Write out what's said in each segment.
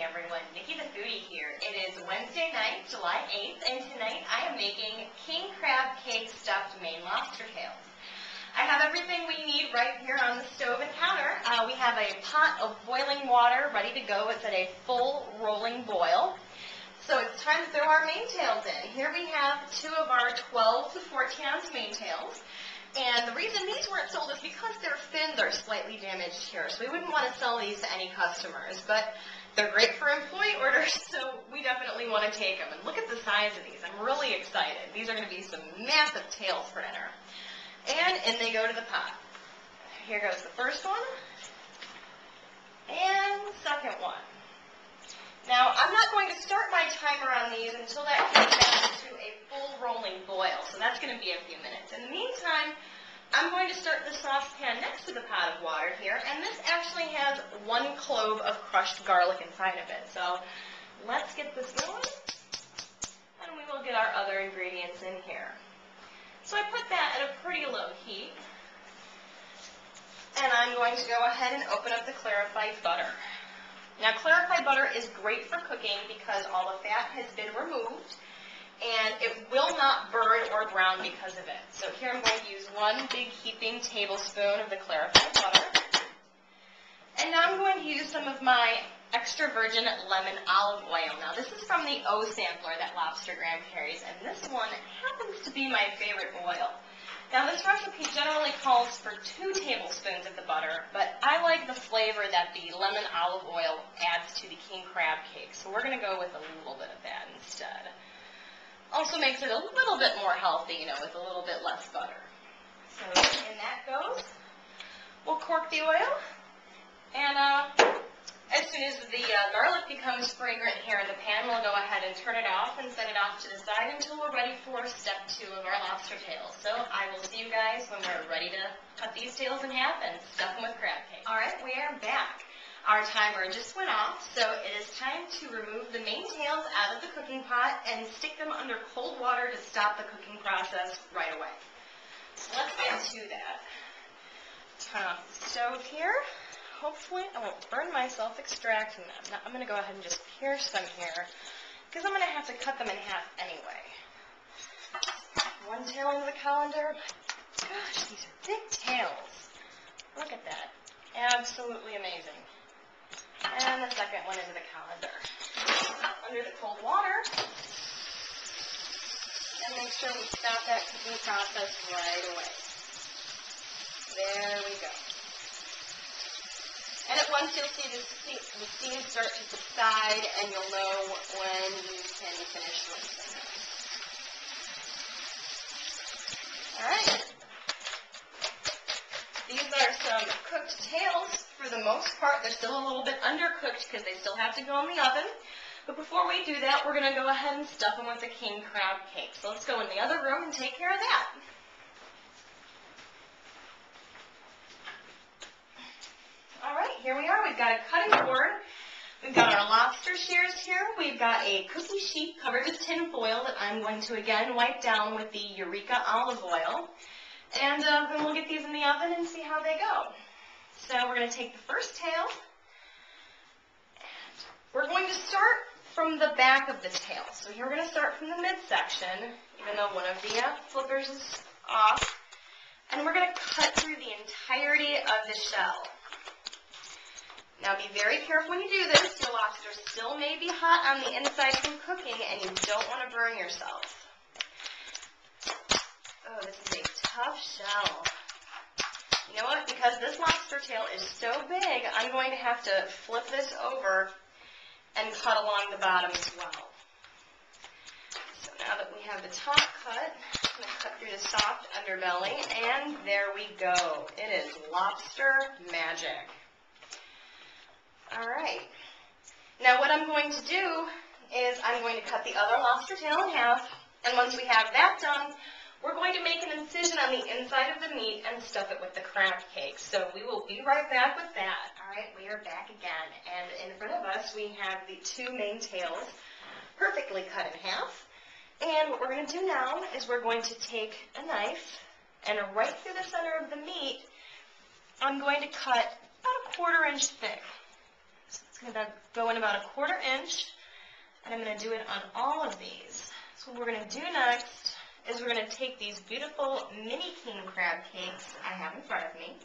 everyone, Nikki the Foodie here. It is Wednesday night, July 8th, and tonight I am making king crab cake stuffed Maine lobster tails. I have everything we need right here on the stove and counter. We have a pot of boiling water ready to go. It's at a full rolling boil. So it's time to throw our Maine tails in. Here we have two of our 12 to 14 ounce Maine tails. And the reason these weren't sold is because their fins are slightly damaged here. So we wouldn't want to sell these to any customers. But they're great for employee orders, so we definitely want to take them. And look at the size of these. I'm really excited. These are going to be some massive tails for dinner. And in they go to the pot. Here goes the first one. And second one. Now, I'm not going to start my timer on these until that comes down to a full rolling boil, so that's going to be a few minutes. In the meantime, I'm going to start the saucepan next to the pot of water here, and this actually has 1 clove of crushed garlic inside of it. So let's get this going, and we will get our other ingredients in here. So I put that at a pretty low heat, and I'm going to go ahead and open up the clarified butter. Now, clarified butter is great for cooking because all the fat has been removed, and it will not burn or brown because of it. So here I'm going to use 1 big heaping tablespoon of the clarified butter. And now I'm going to use some of my extra virgin lemon olive oil. Now, this is from the O sampler that Lobster Graham carries, and this one happens to be my favorite oil. Now, this recipe generally calls for 2 tablespoons of the butter, but I like the flavor that the lemon olive oil adds to the king crab cake, so we're going to go with a little bit of that instead. Also makes it a little bit more healthy, with a little bit less butter. So in that goes. We'll cork the oil, and as soon as the garlic becomes fragrant here in the pan, we'll go ahead and turn it off and set it off to the side until we're ready for step 2 of our lobster tails. So I will see you guys when we're ready to cut these tails in half and stuff them with crab cake. All right, we are back. Our timer just went off, so it is time to remove the Maine tails out of the cooking pot and stick them under cold water to stop the cooking process right away. So let's get to that. Turn off the stove here. Hopefully I won't burn myself extracting them. Now I'm going to go ahead and just pierce them here because I'm going to have to cut them in half anyway. 1 tail into the colander. Gosh, these are big tails. Look at that. Absolutely amazing. And the second one into the colander. Under the cold water. And make sure we stop that cooking process right away. There we go. And at once you'll see the steam start to subside, and you'll know when you can finish rinsing. All right. These are some cooked tails. For the most part, they're still a little bit undercooked because they still have to go in the oven. But before we do that, we're going to go ahead and stuff them with the king crab cake. So let's go in the other room and take care of that. All right, here we are. We've got a cutting board. We've got our lobster shears here. We've got a cookie sheet covered with tin foil that I'm going to, again, wipe down with the Eureka olive oil. And then we'll get these in the oven and see how they go. So we're going to take the first tail. And we're going to start from the back of the tail. So here we're going to start from the midsection, even though one of the flippers is off. And we're going to cut through the entirety of the shell. Now be very careful when you do this. Your lobster still may be hot on the inside from cooking, and you don't want to burn yourself. Oh, this is a tough shell. You know what? Because this lobster tail is so big, I'm going to have to flip this over and cut along the bottom as well. So now that we have the top cut, I'm going to cut through the soft underbelly, and there we go. It is lobster magic. All right. Now what I'm going to do is I'm going to cut the other lobster tail in half, and once we have that done, we're going to make an incision on the inside of the meat and stuff it with the crab cake. So we will be right back with that. All right, we are back again, and in front of us we have the 2 Maine tails perfectly cut in half. And what we're going to do now is we're going to take a knife, and right through the center of the meat, I'm going to cut about a 1/4 inch thick. So it's going to go in about 1/4 inch, and I'm going to do it on all of these. So what we're going to do next is we're going to take these beautiful mini king crab cakes I have in front of me,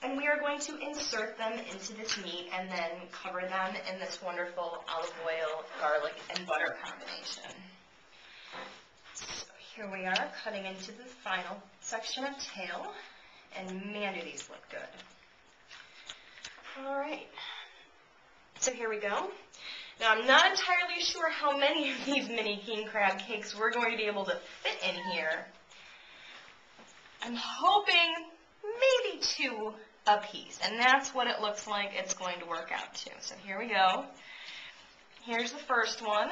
and we are going to insert them into this meat and then cover them in this wonderful olive oil, garlic, and butter combination. So here we are, cutting into the final section of tail, and man, do these look good. All right, so here we go. Now, I'm not entirely sure how many of these mini king crab cakes we're going to be able to fit in here. I'm hoping maybe 2 a piece, and that's what it looks like it's going to work out to. So here we go. Here's the first one.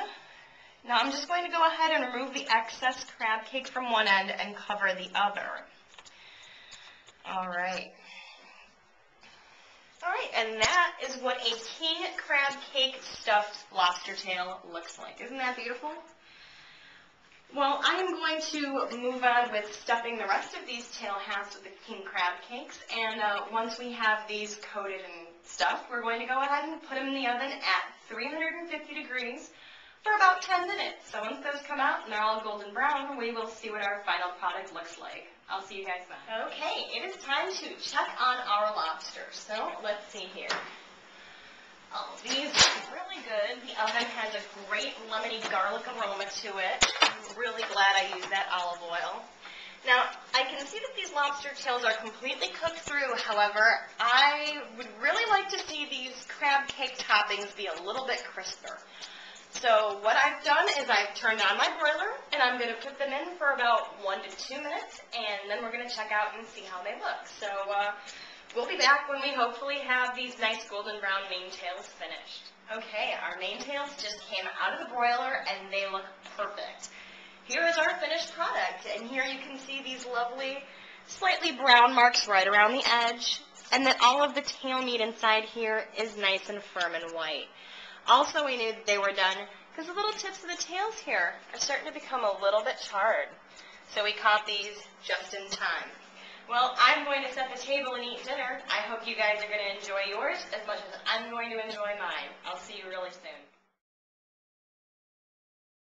Now, I'm just going to go ahead and remove the excess crab cake from one end and cover the other. All right. All right, and that is what a king crab cake stuffed lobster tail looks like. Isn't that beautiful? Well, I am going to move on with stuffing the rest of these tail halves with the king crab cakes, and once we have these coated and stuffed, we're going to go ahead and put them in the oven at 350 degrees for about 10 minutes. So once those come out and they're all golden brown, we will see what our final product looks like. I'll see you guys then. Okay, it is time to check on our lobster. So let's see here. Oh, these are really good. The oven has a great lemony garlic aroma to it. I'm really glad I used that olive oil. Now, I can see that these lobster tails are completely cooked through. However, I would really like to see these crab cake toppings be a little bit crisper. So what I've done is I've turned on my broiler, and I'm going to put them in for about 1 to 2 minutes, and then we're going to check out and see how they look. So we'll be back when we hopefully have these nice golden brown Maine tails finished. Okay, our Maine tails just came out of the broiler, and they look perfect. Here is our finished product, and here you can see these lovely, slightly brown marks right around the edge, and then all of the tail meat inside here is nice and firm and white. Also, we knew that they were done because the little tips of the tails here are starting to become a little bit charred. So we caught these just in time. Well, I'm going to set the table and eat dinner. I hope you guys are going to enjoy yours as much as I'm going to enjoy mine. I'll see you really soon.